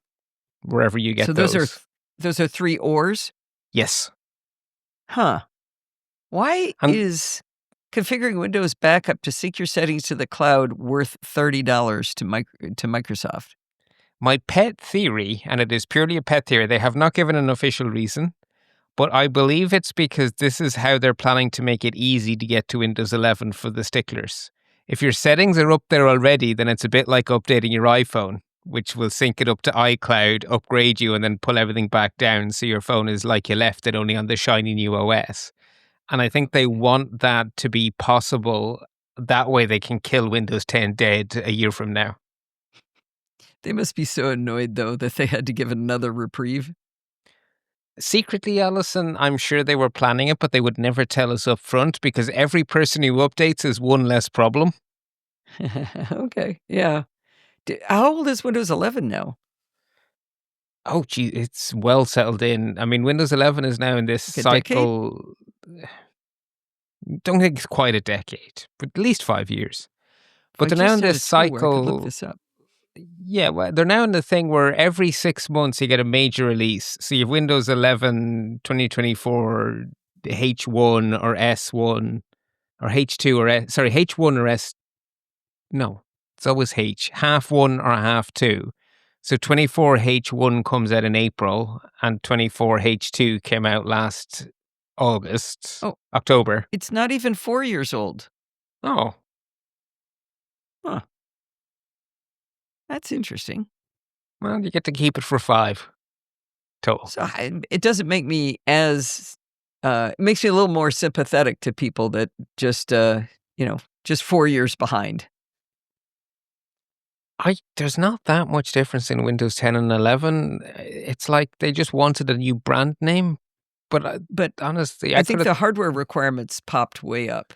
wherever you get so those. those are 3 ors? Yes. Huh. Why And is configuring Windows backup to sync your settings to the cloud worth $30 to Microsoft? my pet theory, and it is purely a pet theory, they have not given an official reason, but I believe it's because this is how they're planning to make it easy to get to Windows 11 for the sticklers. If your settings are up there already, then it's a bit like updating your iPhone, which will sync it up to iCloud, upgrade you, and then pull everything back down so your phone is like you left it, only on the shiny new OS. And I think they want that to be possible. That way they can kill Windows 10 dead a year from now. They must be so annoyed, though, that they had to give it another reprieve. Secretly, Alison, I'm sure they were planning it, but they would never tell us up front because every person who updates is one less problem. Okay, yeah. How old is Windows 11 now? Oh, gee, it's well settled in. I mean, Windows 11 is now in this Like a decade? cycle. Don't think it's quite a decade, but at least 5 years. But I they're now just in did a this tour where I could look cycle. this up. Yeah, well, they're now in the thing where every 6 months you get a major release. So you have Windows 11 2024 H1 or S1 or H2 or H1 or S. No, it's always H, half 1 or half 2. So 24 H1 comes out in April and 24 H2 came out last October. It's not even 4 years old. Oh. Huh. That's interesting. Well, you get to keep it for 5 total. So it doesn't make me as it makes me a little more sympathetic to people that just just 4 years behind. There's not that much difference in Windows 10 and 11. It's like they just wanted a new brand name. But honestly, I think the hardware requirements popped way up.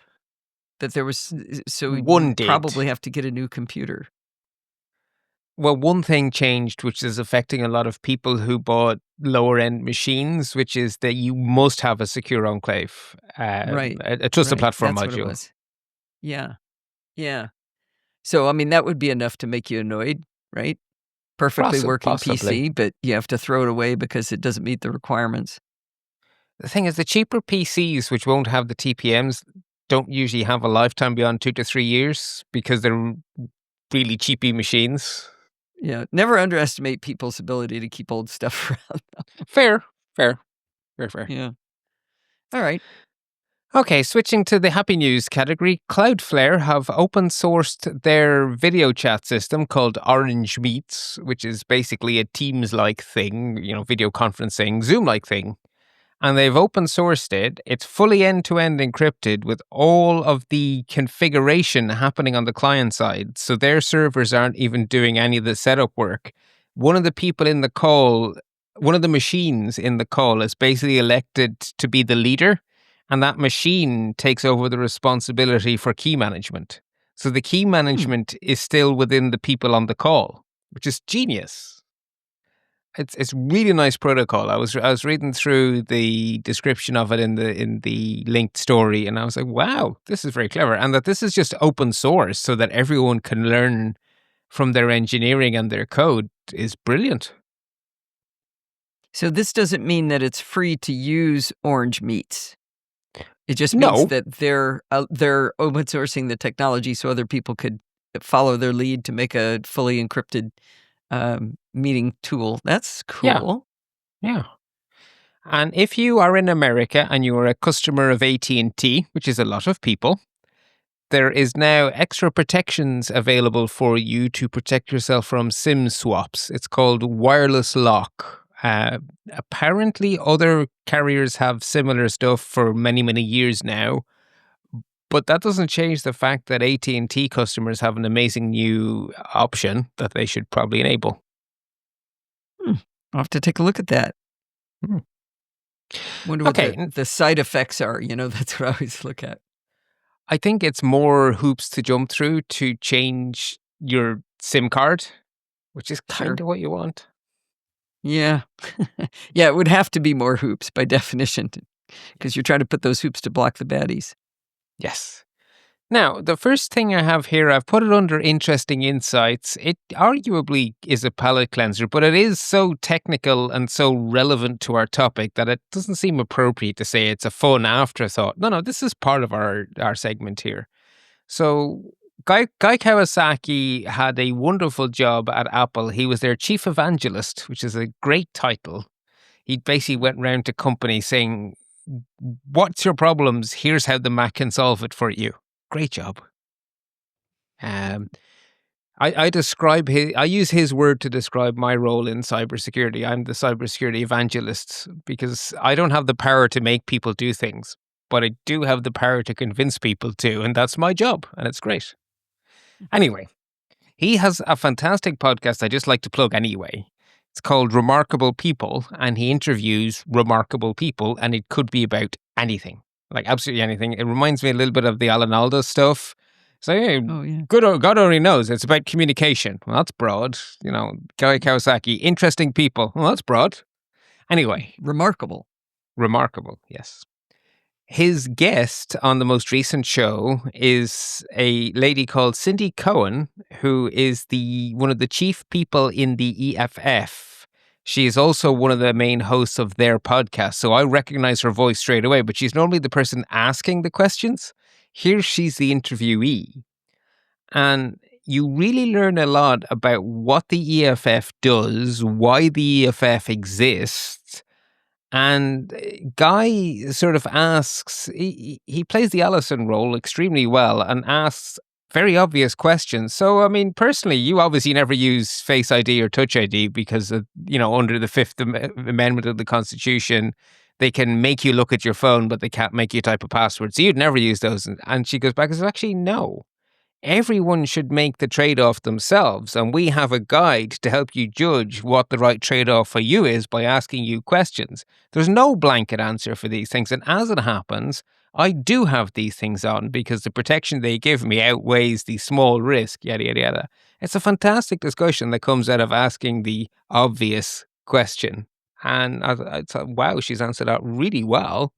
That there was so one you did probably have to get a new computer. Well, one thing changed, which is affecting a lot of people who bought lower end machines, which is that you must have a secure enclave, Right. a trusted platform That's what it module. was. Yeah. Yeah. So, I mean, that would be enough to make you annoyed, right? Perfectly working Possibly. PC, but you have to throw it away because it doesn't meet the requirements. The thing is, the cheaper PCs, which won't have the TPMs, don't usually have a lifetime beyond 2 to 3 years because they're really cheapy machines. Yeah. Never underestimate people's ability to keep old stuff around. Fair. Very fair. Yeah. All right. Okay, switching to the happy news category, Cloudflare have open sourced their video chat system called Orange Meets, which is basically a Teams-like thing, video conferencing, Zoom-like thing. And they've open sourced it. It's fully end-to-end encrypted with all of the configuration happening on the client side. So their servers aren't even doing any of the setup work. One of the people in the call one of the machines in the call is basically elected to be the leader, and that machine takes over the responsibility for key management. So the key management is still within the people on the call, which is genius. It's really nice protocol. I was reading through the description of it in the linked story, and I was like, wow, this is very clever. And that this is just open source so that everyone can learn from their engineering and their code is brilliant. So this doesn't mean that it's free to use Orange Meats. It just means No. that they're open sourcing the technology so other people could follow their lead to make a fully encrypted meeting tool. That's cool. Yeah. And if you are in America and you are a customer of AT&T, which is a lot of people, there is now extra protections available for you to protect yourself from SIM swaps. It's called wireless lock. Apparently, other carriers have similar stuff for many, many years now. But that doesn't change the fact that AT&T customers have an amazing new option that they should probably enable. I'll have to take a look at that. Wonder what the side effects are. That's what I always look at. I think it's more hoops to jump through to change your SIM card, which is kind of what you want. Yeah. Yeah, it would have to be more hoops by definition, because you're trying to put those hoops to block the baddies. Yes. Now, the first thing I have here, I've put it under interesting insights. It arguably is a palate cleanser, but it is so technical and so relevant to our topic that it doesn't seem appropriate to say it's a fun afterthought. No, this is part of our segment here. So Guy Kawasaki had a wonderful job at Apple. He was their chief evangelist, which is a great title. He basically went around to companies saying, what's your problems? Here's how the Mac can solve it for you. Great job. I use his word to describe my role in cybersecurity. I'm the cybersecurity evangelist because I don't have the power to make people do things, but I do have the power to convince people to, and that's my job, and it's great. Anyway, he has a fantastic podcast I just like to plug anyway. It's called Remarkable People, and he interviews remarkable people, and it could be about anything. Like absolutely anything. It reminds me a little bit of the Alan Alda stuff. So, God only knows. It's about communication. Well, that's broad. Guy Kawasaki, interesting people. Well, that's broad. Anyway. Remarkable, yes. His guest on the most recent show is a lady called Cindy Cohen, who is one of the chief people in the EFF. She is also one of the main hosts of their podcast, so I recognize her voice straight away, but she's normally the person asking the questions. Here she's the interviewee. And you really learn a lot about what the EFF does, why the EFF exists. And Guy sort of asks, he plays the Allison role extremely well and asks very obvious questions. So, I mean, personally, you obviously never use Face ID or Touch ID because, under the Fifth Amendment of the Constitution, they can make you look at your phone, but they can't make you type a password. So you'd never use those. And she goes back and says, actually, no. Everyone should make the trade-off themselves, and we have a guide to help you judge what the right trade-off for you is by asking you questions. There's no blanket answer for these things, and as it happens, I do have these things on because the protection they give me outweighs the small risk, yada, yada, yada. It's a fantastic discussion that comes out of asking the obvious question. And I thought, wow, she's answered that really well.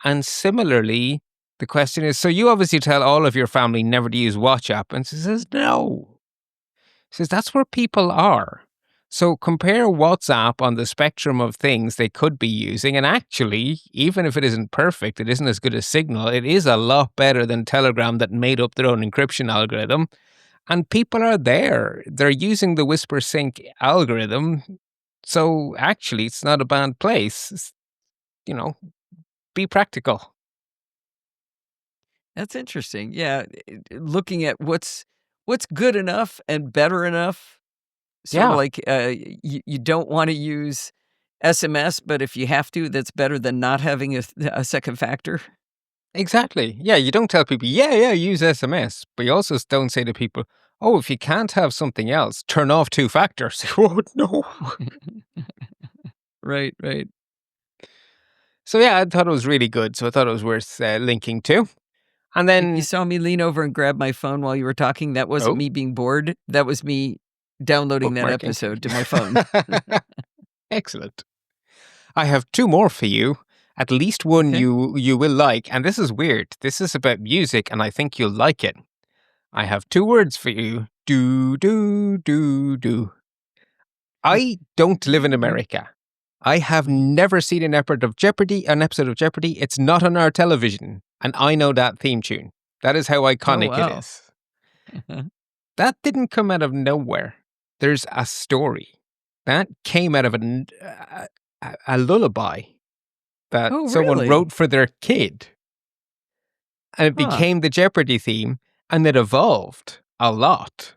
And similarly, the question is, so you obviously tell all of your family never to use WhatsApp. And she says, no. She says, that's where people are. So compare WhatsApp on the spectrum of things they could be using. And actually, even if it isn't perfect, it isn't as good as Signal. It is a lot better than Telegram that made up their own encryption algorithm. And people are there. They're using the Whisper Sync algorithm. So actually, it's not a bad place. Be practical. That's interesting. Yeah, looking at what's good enough and better enough. Sort of like you don't want to use SMS, but if you have to, that's better than not having a second factor. Exactly. Yeah, you don't tell people, use SMS, but you also don't say to people, oh, if you can't have something else, turn off two factors. Oh, no. Right, right. So yeah, I thought it was really good. So I thought it was worth linking to. And You then, saw me lean over and grab my phone while you were talking. That wasn't me being bored. That was me downloading that bookmarking. episode to my phone. Excellent. I have two more for you. At least one Okay. you will like. And this is weird. This is about music, and I think you'll like it. I have two words for you. Do, do, do, do. I don't live in America. I have never seen an episode of Jeopardy. It's not on our television. And I know that theme tune. That is how Oh, iconic it wow. is. That didn't come out of nowhere. There's a story. That came out of a lullaby that Oh, someone really? wrote for their kid. And it Huh. became the Jeopardy theme, and it evolved a lot.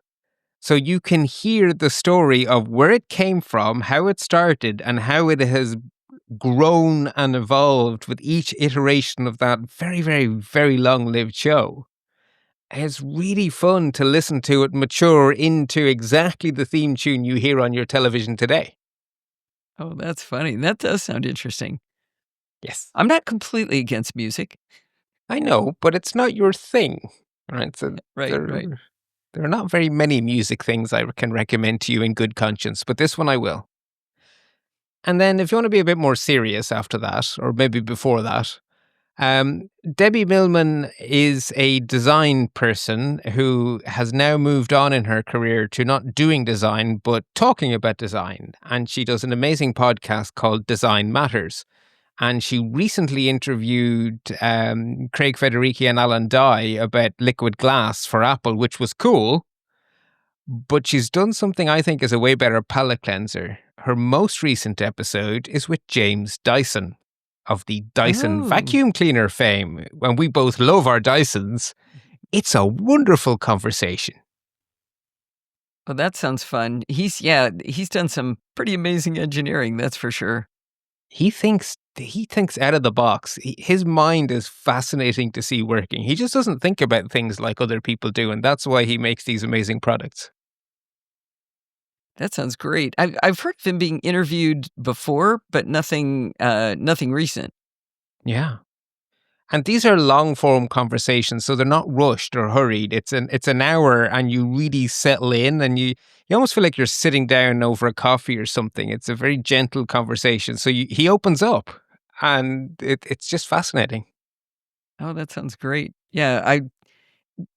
So you can hear the story of where it came from, how it started, and how it has grown and evolved with each iteration of that very, very, very long-lived show. It's really fun to listen to it mature into exactly the theme tune you hear on your television today. Oh, that's funny. That does sound interesting. Yes. I'm not completely against music. I know, but it's not your thing. Right? So Right, right. there are not very many music things I can recommend to you in good conscience, but this one I will. And then if you want to be a bit more serious after that, or maybe before that, Debbie Millman is a design person who has now moved on in her career to not doing design, but talking about design. And she does an amazing podcast called Design Matters. And she recently interviewed Craig Federighi and Alan Dye about liquid glass for Apple, which was cool. But she's done something I think is a way better palette cleanser. Her most recent episode is with James Dyson of the Dyson Oh. vacuum cleaner fame. When we both love our Dysons, it's a wonderful conversation. Oh, that sounds fun. He's done some pretty amazing engineering, that's for sure. He thinks out of the box. His mind is fascinating to see working. He just doesn't think about things like other people do, and that's why he makes these amazing products. That sounds great. I've heard of him being interviewed before, but nothing recent. Yeah. And these are long form conversations, so they're not rushed or hurried. It's an hour, and you really settle in, and you almost feel like you're sitting down over a coffee or something. It's a very gentle conversation. So he opens up, and it's just fascinating. Oh, that sounds great. Yeah,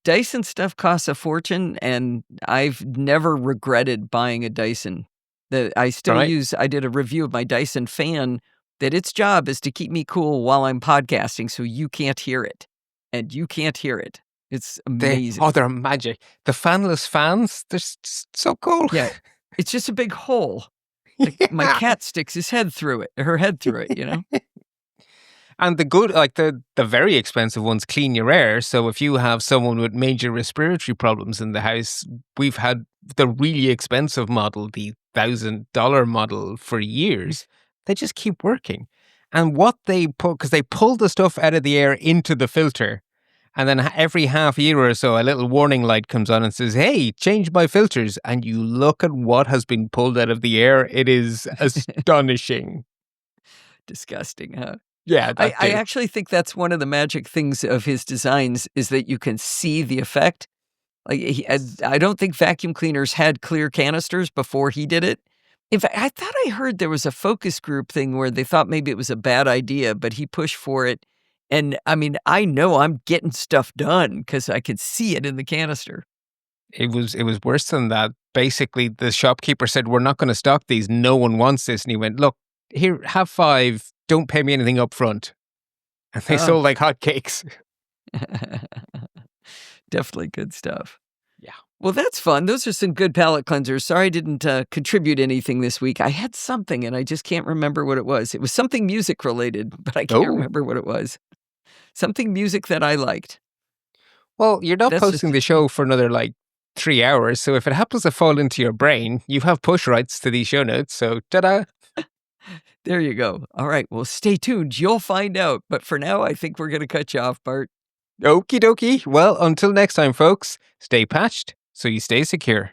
Dyson stuff costs a fortune, and I've never regretted buying a Dyson. I still Right? I did a review of my Dyson fan that its job is to keep me cool while I'm podcasting so you can't hear it. And you can't hear it. It's amazing. They're magic. The fanless fans, they're just so cool. Yeah, it's just a big hole. My cat sticks her head through it, you know? And the very expensive ones clean your air. So if you have someone with major respiratory problems in the house, we've had the really expensive model, the $1,000 model for years. They just keep working. And what they put, because they pull the stuff out of the air into the filter. And then every half year or so, a little warning light comes on and says, hey, change my filters. And you look at what has been pulled out of the air. It is astonishing. Disgusting, huh? Yeah, I actually think that's one of the magic things of his designs is that you can see the effect. Like I don't think vacuum cleaners had clear canisters before he did it. In fact, I thought I heard there was a focus group thing where they thought maybe it was a bad idea, but he pushed for it. And I mean, I know I'm getting stuff done because I could see it in the canister. It was worse than that. Basically, the shopkeeper said, we're not going to stock these. No one wants this. And he went, look, here, have 5. Don't pay me anything up front. And they sold like hotcakes. Definitely good stuff. Yeah. Well, that's fun. Those are some good palette cleansers. Sorry I didn't contribute anything this week. I had something and I just can't remember what it was. It was something music related, but I can't remember what it was. Something music that I liked. Well, you're not posting the show for another 3 hours. So if it happens to fall into your brain, you have push rights to these show notes. So ta-da. There you go. All right. Well, stay tuned. You'll find out. But for now, I think we're going to cut you off, Bart. Okie dokie. Well, until next time, folks, stay patched so you stay secure.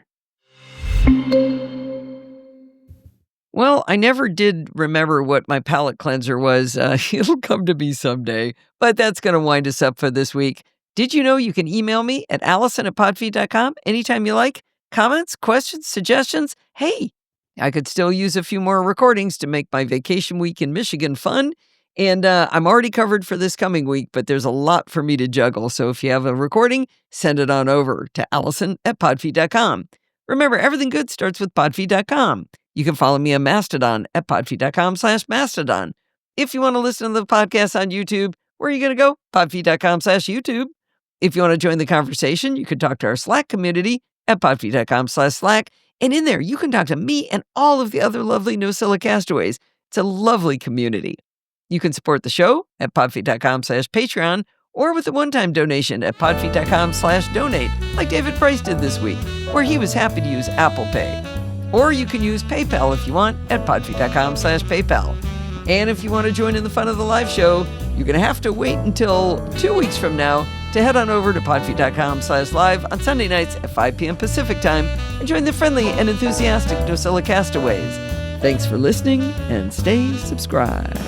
Well, I never did remember what my palate cleanser was. It'll come to me someday, but that's going to wind us up for this week. Did you know you can email me at allison@podfeed.com anytime you like? Comments, questions, suggestions? Hey, I could still use a few more recordings to make my vacation week in Michigan fun. And I'm already covered for this coming week, but there's a lot for me to juggle. So if you have a recording, send it on over to allison@podfeed.com. Remember, everything good starts with podfeed.com. You can follow me on Mastodon at podfeed.com/Mastodon. If you want to listen to the podcast on YouTube, where are you going to go? Podfeed.com/YouTube. If you want to join the conversation, you can talk to our Slack community at podfeed.com/Slack. And in there, you can talk to me and all of the other lovely NoCellicastaways. It's a lovely community. You can support the show at podfeed.com/Patreon or with a one-time donation at podfeed.com/donate, like David Price did this week, where he was happy to use Apple Pay. Or you can use PayPal if you want at podfeed.com/PayPal. And if you want to join in the fun of the live show, you're going to have to wait until 2 weeks from now to head on over to podfeed.com/live on Sunday nights at 5 p.m. Pacific time and join the friendly and enthusiastic NoCellicastaways. Thanks for listening and stay subscribed.